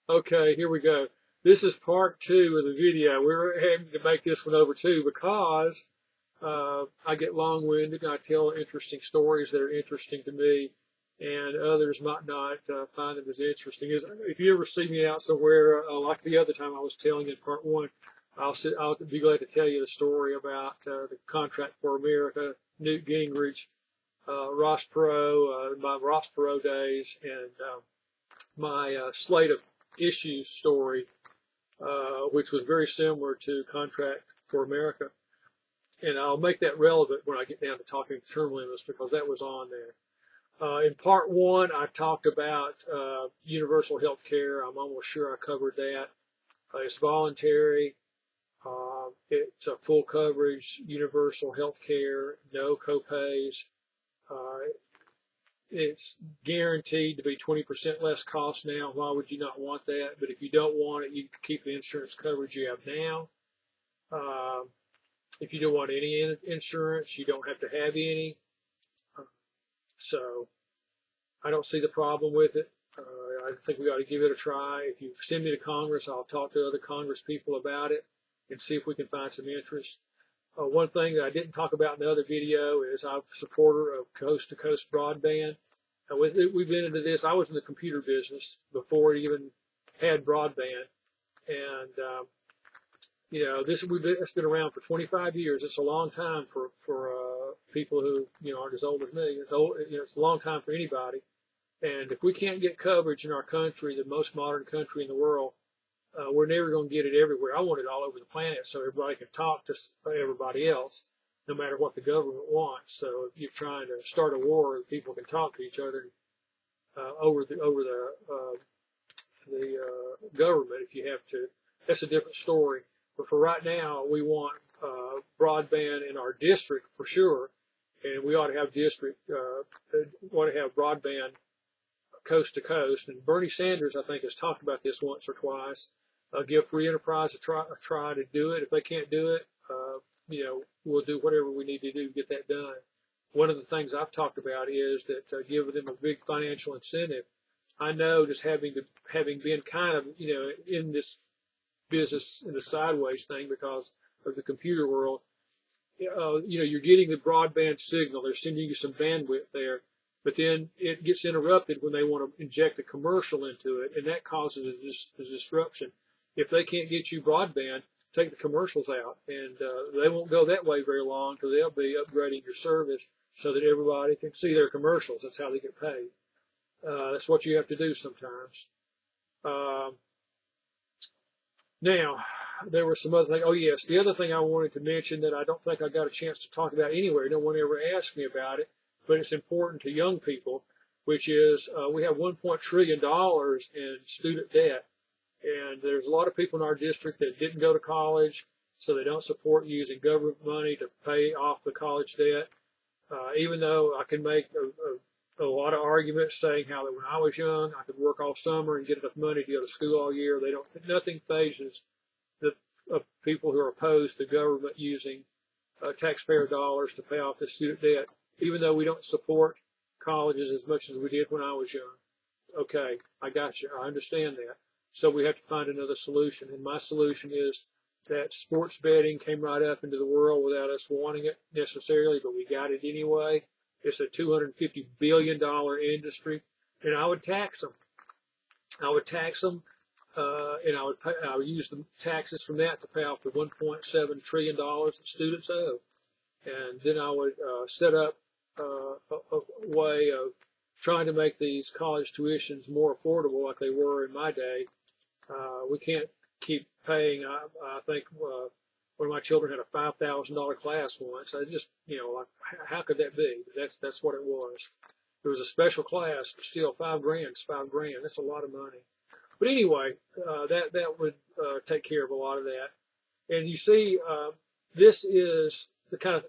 Okay, here we go. This is part two of the video. We're having to make this one over two because I get long-winded and I tell interesting stories that are interesting to me, and others might not find them as interesting. If you ever see me out somewhere, like the other time I was telling in part one, I'll be glad to tell you the story about the Contract for America, Newt Gingrich, Ross Perot, my Ross Perot days, and my slate of issues story, which was very similar to Contract for America. And I'll make that relevant when I get down to talking term limits because that was on there. In part one, I talked about universal health care. I'm almost sure I covered that. It's voluntary. It's a full coverage, universal health care, no copays. It's guaranteed to be 20% less cost now. Why would you not want that? But if you don't want it, you can keep the insurance coverage you have now. If you don't want any insurance, you don't have to have any. So I don't see the problem with it. I think we ought to give it a try. If you send me to Congress, I'll talk to other Congress people about it and see if we can find some interest. One thing that I didn't talk about in the other video is I'm a supporter of coast-to-coast broadband. We've been into this. I was in the computer business before it even had broadband, and it's been around for 25 years. It's a long time for people who aren't as old as me. It's a long time for anybody. And if we can't get coverage in our country, the most modern country in the world, we're never going to get it everywhere. I want it all over the planet so everybody can talk to everybody else, no matter what the government wants. So if you're trying to start a war, people can talk to each other over the government if you have to. That's a different story. But for right now, we want broadband in our district for sure, and we ought to have broadband coast to coast. And Bernie Sanders, I think, has talked about this once or twice. Give free enterprise a try to do it. If they can't do it, we'll do whatever we need to do to get that done. One of the things I've talked about is that give them a big financial incentive. I know just having been kind of in this business in the sideways thing because of the computer world, you're getting the broadband signal. They're sending you some bandwidth there. But then it gets interrupted when they want to inject a commercial into it, and that causes a disruption. If they can't get you broadband, take the commercials out, and they won't go that way very long because they'll be upgrading your service so that everybody can see their commercials. That's how they get paid. That's what you have to do sometimes. Now, there were some other things. Oh, yes, the other thing I wanted to mention that I don't think I got a chance to talk about anywhere. No one ever asked me about it, but it's important to young people, which is we have $1 trillion in student debt. And there's a lot of people in our district that didn't go to college, so they don't support using government money to pay off the college debt. Even though I can make a lot of arguments saying how that when I was young, I could work all summer and get enough money to go to school all year. Nothing phases the people who are opposed to government using taxpayer dollars to pay off the student debt, even though we don't support colleges as much as we did when I was young. Okay, I got you. I understand that. So we have to find another solution. And my solution is that sports betting came right up into the world without us wanting it necessarily, but we got it anyway. It's a $250 billion industry, and I would tax them. And I would use the taxes from that to pay off the $1.7 trillion that students owe. And then I would set up a way of trying to make these college tuitions more affordable like they were in my day. We can't keep paying. I think one of my children had a $5,000 class once. I just, like, how could that be? That's what it was. It was a special class, but still $5,000 is $5,000. That's a lot of money. But anyway, that would take care of a lot of that. And you see, this is the kind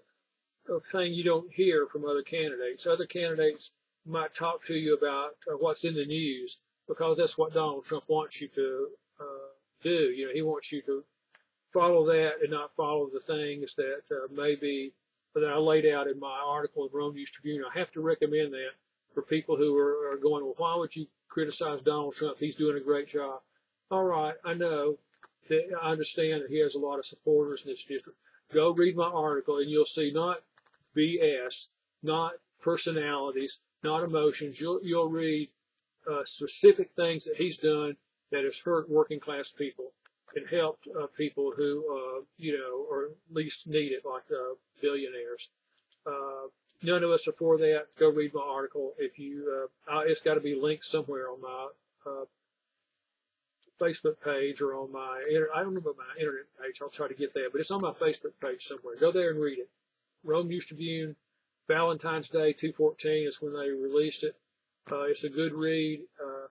of thing you don't hear from other candidates. Other candidates might talk to you about what's in the news because that's what Donald Trump wants you to do. He wants you to follow that and not follow the things that maybe that I laid out in my article in Rome News Tribune. I have to recommend that for people who are going, well, why would you criticize Donald Trump? He's doing a great job. all right, I know that I understand that he has a lot of supporters in this district. Go read my article and you'll see not BS, not personalities, not emotions. You'll read specific things that he's done that has hurt working class people and helped people who, or at least need it, like billionaires. None of us are for that. Go read my article. If you, it's got to be linked somewhere on my Facebook page or on my, I don't know about my internet page. I'll try to get that, but it's on my Facebook page somewhere. Go there and read it. Rome News Tribune, Valentine's Day 214 is when they released it. It's a good read,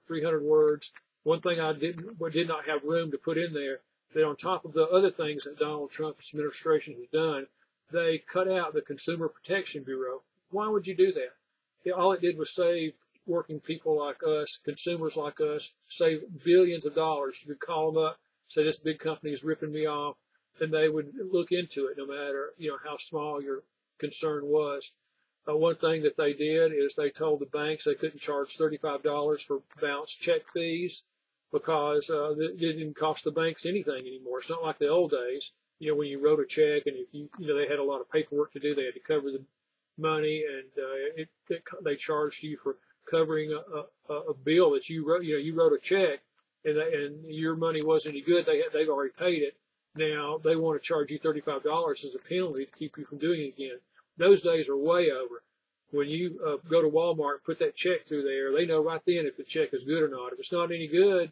300 words. One thing I did not have room to put in there, that on top of the other things that Donald Trump's administration has done, they cut out the Consumer Protection Bureau. Why would you do that? All it did was save working people like us, consumers like us, save billions of dollars. You could call them up, say this big company is ripping me off, and they would look into it no matter, how small your concern was. One thing that they did is they told the banks they couldn't charge $35 for bounce check fees because it didn't cost the banks anything anymore. It's not like the old days, when you wrote a check and if they had a lot of paperwork to do, they had to cover the money, and they charged you for covering a bill that you wrote. You wrote a check and your money wasn't any good. They've already paid it. Now they want to charge you $35 as a penalty to keep you from doing it again. Those days are way over. When you go to Walmart, put that check through there, they know right then if the check is good or not. If it's not any good,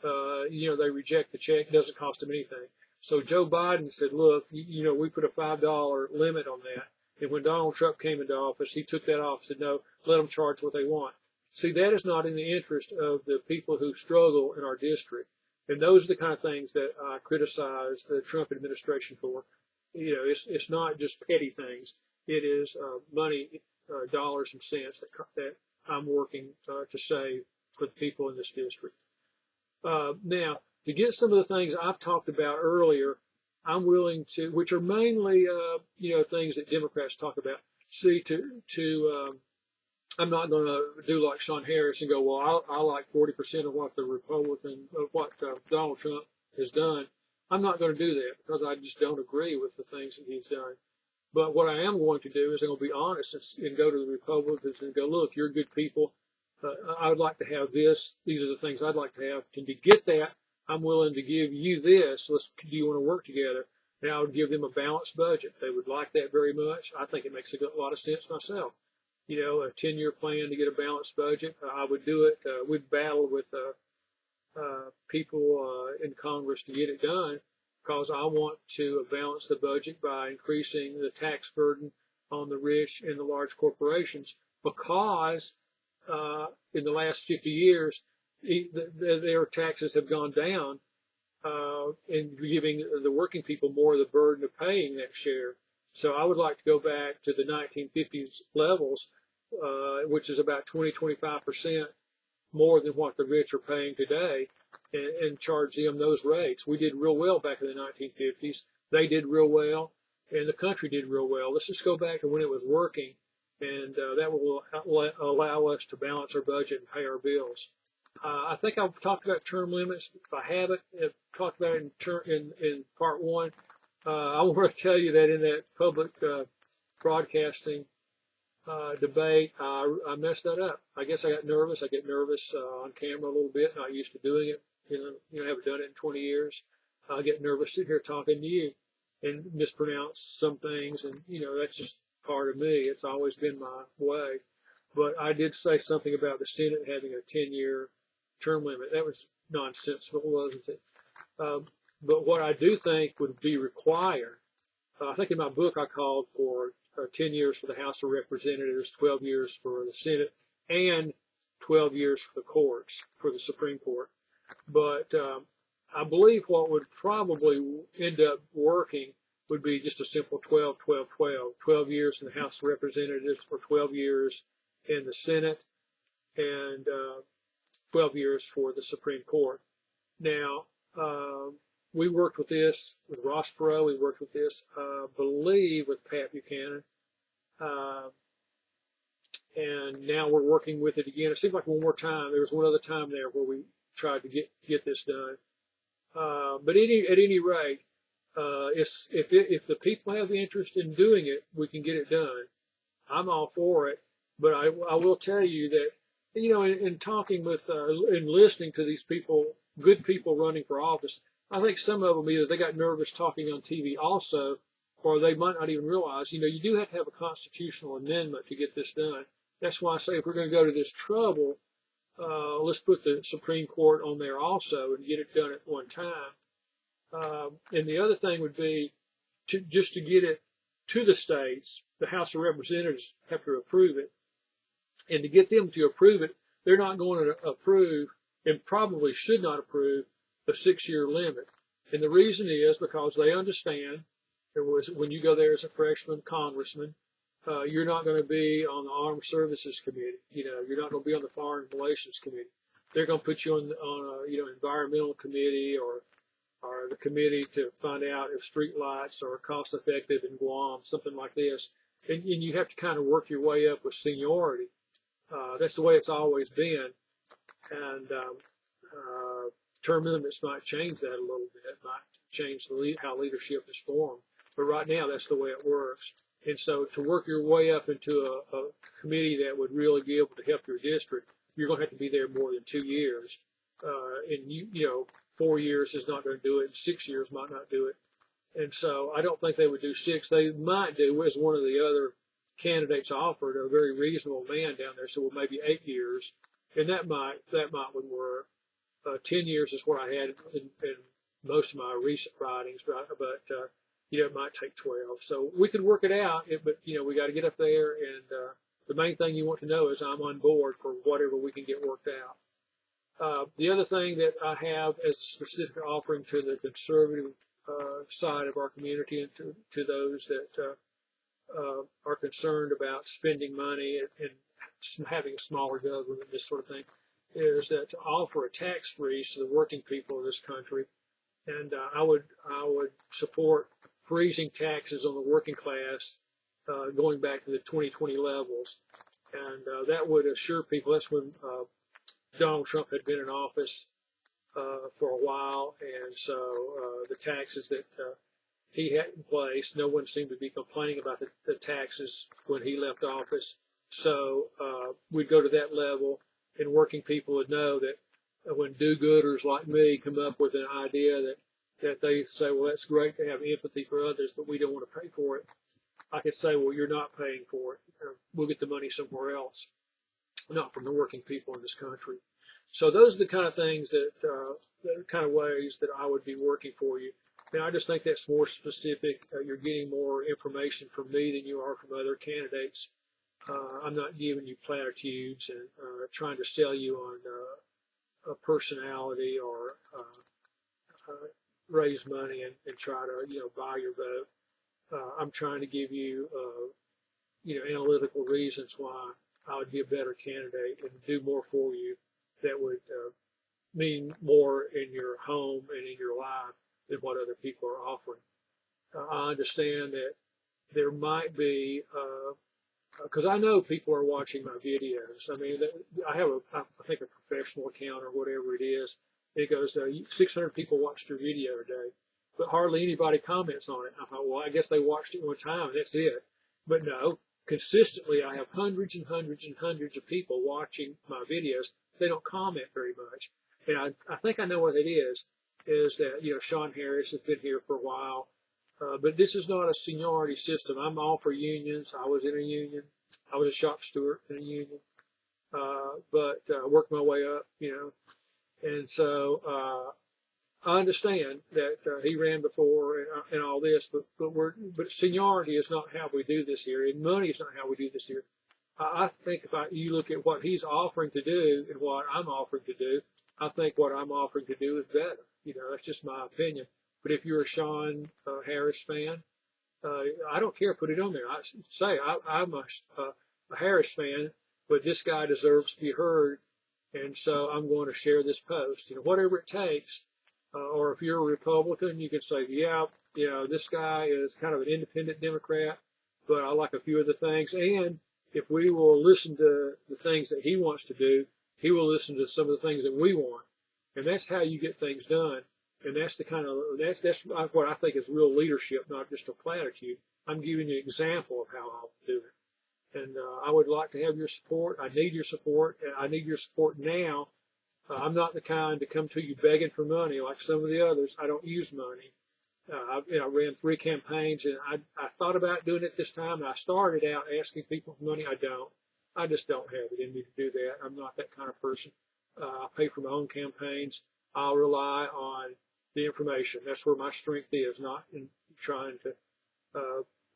they reject the check. It doesn't cost them anything. So Joe Biden said, look, we put a $5 limit on that. And when Donald Trump came into office, he took that off and said, no, let them charge what they want. See, that is not in the interest of the people who struggle in our district. And those are the kind of things that I criticize the Trump administration for. It's not just petty things. It is money, dollars and cents that I'm working to save for the people in this district. Now, to get some of the things I've talked about earlier, I'm willing to, which are mainly, things that Democrats talk about. See, I'm not going to do like Sean Harris and go, well, I like 40% of what Donald Trump has done. I'm not going to do that because I just don't agree with the things that he's done. But what I am going to do is I'm going to be honest and go to the Republicans and go, look, you're good people. I would like to have this. These are the things I'd like to have. And to get that, I'm willing to give you this. Do you want to work together? And I would give them a balanced budget. They would like that very much. I think it makes a lot of sense myself. A 10-year plan to get a balanced budget. I would do it. We'd battle with people in Congress to get it done because I want to balance the budget by increasing the tax burden on the rich and the large corporations because in the last 50 years, their taxes have gone down and giving the working people more of the burden of paying that share. So I would like to go back to the 1950s levels, which is about 20-25% more than what the rich are paying today, and charge them those rates. We did real well back in the 1950s. They did real well, and the country did real well. Let's just go back to when it was working, and that will allow us to balance our budget and pay our bills. I think I've talked about term limits. If I haven't, I've talked about it in part one. I want to tell you that in that public broadcasting debate, I messed that up. I guess I got nervous. I get nervous on camera a little bit. Not used to doing it. Haven't done it in 20 years. I get nervous sitting here talking to you and mispronounce some things, and that's just part of me. It's always been my way. But I did say something about the Senate having a 10-year term limit. That was nonsensical, wasn't it? But what I do think would be required, I think in my book I called for 10 years for the House of Representatives, 12 years for the Senate, and 12 years for the courts, for the Supreme Court. But I believe what would probably end up working would be just a simple 12, 12, 12. 12 years in the House of Representatives or 12 years in the Senate and 12 years for the Supreme Court. Now, we worked with this with Ross Perot. We worked with this, I believe, with Pat Buchanan. And now we're working with it again. It seems like one more time. There was one other time there where we tried to get this done. But at any rate, if the people have interest in doing it, we can get it done. I'm all for it. But I will tell you that, in talking with and listening to these people, good people running for office, I think some of them either they got nervous talking on TV also, or they might not even realize, you do have to have a constitutional amendment to get this done. That's why I say if we're going to go to this trouble, let's put the Supreme Court on there also and get it done at one time. And the other thing would be just to get it to the states, the House of Representatives have to approve it. And to get them to approve it, they're not going to approve and probably should not approve a 6-year limit. And the reason is because they understand when you go there as a freshman congressman, you're not going to be on the Armed Services Committee. You're not going to be on the Foreign Relations Committee. They're going to put you on a environmental committee or the committee to find out if street lights are cost effective in Guam, something like this. And you have to kind of work your way up with seniority. That's the way it's always been. And term limits might change that a little bit, might change how leadership is formed. But right now, that's the way it works. And so to work your way up into a committee that would really be able to help your district, you're going to have to be there more than 2 years. And 4 years is not going to do it. 6 years might not do it. And so I don't think they would do 6. They might do, as one of the other candidates offered, a very reasonable man down there. So well, maybe 8 years, and that might would work. 10 years is what I had in most of my recent writings, but it might take 12. So we could work it out, but we got to get up there, and the main thing you want to know is I'm on board for whatever we can get worked out. The other thing that I have as a specific offering to the conservative side of our community and to those that are concerned about spending money and having a smaller government, this sort of thing, is that to offer a tax freeze to the working people of this country. And I would support freezing taxes on the working class going back to the 2020 levels. And that would assure people, that's when Donald Trump had been in office for a while, and so the taxes that he had in place, no one seemed to be complaining about the taxes when he left office. So we'd go to that level, and working people would know that when do-gooders like me come up with an idea that they say, well, that's great to have empathy for others, but we don't want to pay for it, I could say, well, you're not paying for it. We'll get the money somewhere else, not from the working people in this country. So those are the kind of things the kind of ways that I would be working for you. And I just think that's more specific. You're getting more information from me than you are from other candidates. I'm not giving you platitudes and trying to sell you on a personality or raise money and try to buy your vote. I'm trying to give you analytical reasons why I would be a better candidate and do more for you that would mean more in your home and in your life than what other people are offering. I understand that there might be, because I know people are watching my videos. I mean, I have I think a professional account or whatever it is. It goes, 600 people watched your video today, but hardly anybody comments on it. I thought, well, I guess they watched it one time and that's it. But no, consistently I have hundreds and hundreds and hundreds of people watching my videos. They don't comment very much. And I think I know what it is that, Sean Harris has been here for a while. But this is not a seniority system. I'm all for unions. I was in a union. I was a shop steward in a union. But I worked my way up, And so I understand that he ran before and all this, but seniority is not how we do this here, and money is not how we do this here. I think if you look at what he's offering to do and what I'm offering to do, I think what I'm offering to do is better. That's just my opinion. But if you're a Sean Harris fan, I don't care. Put it on there. I say I'm a Harris fan, but this guy deserves to be heard, and so I'm going to share this post. Whatever it takes. Or if you're a Republican, you can say, yeah, this guy is kind of an independent Democrat, but I like a few of the things. And if we will listen to the things that he wants to do, he will listen to some of the things that we want. And that's how you get things done. And that's the kind of, that's what I think is real leadership, not just a platitude. I'm giving you an example of how I'll do it. And I would like to have your support. I need your support. And I need your support now. I'm not the kind to come to you begging for money like some of the others. I don't use money. I ran 3 campaigns, and I thought about doing it this time. And I started out asking people for money. I just don't have it in me to do that. I'm not that kind of person. I pay for my own campaigns. I'll rely on the information. That's where my strength is, not in trying to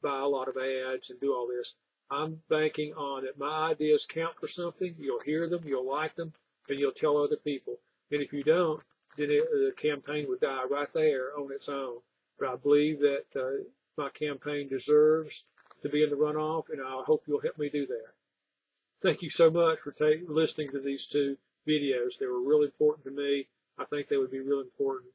buy a lot of ads and do all this. I'm banking on that my ideas count for something. You'll hear them, you'll like them, and you'll tell other people. And if you don't, then the campaign would die right there on its own. But I believe that my campaign deserves to be in the runoff, and I hope you'll help me do that. Thank you so much for listening to these 2 videos. They were really important to me. I think they would be real important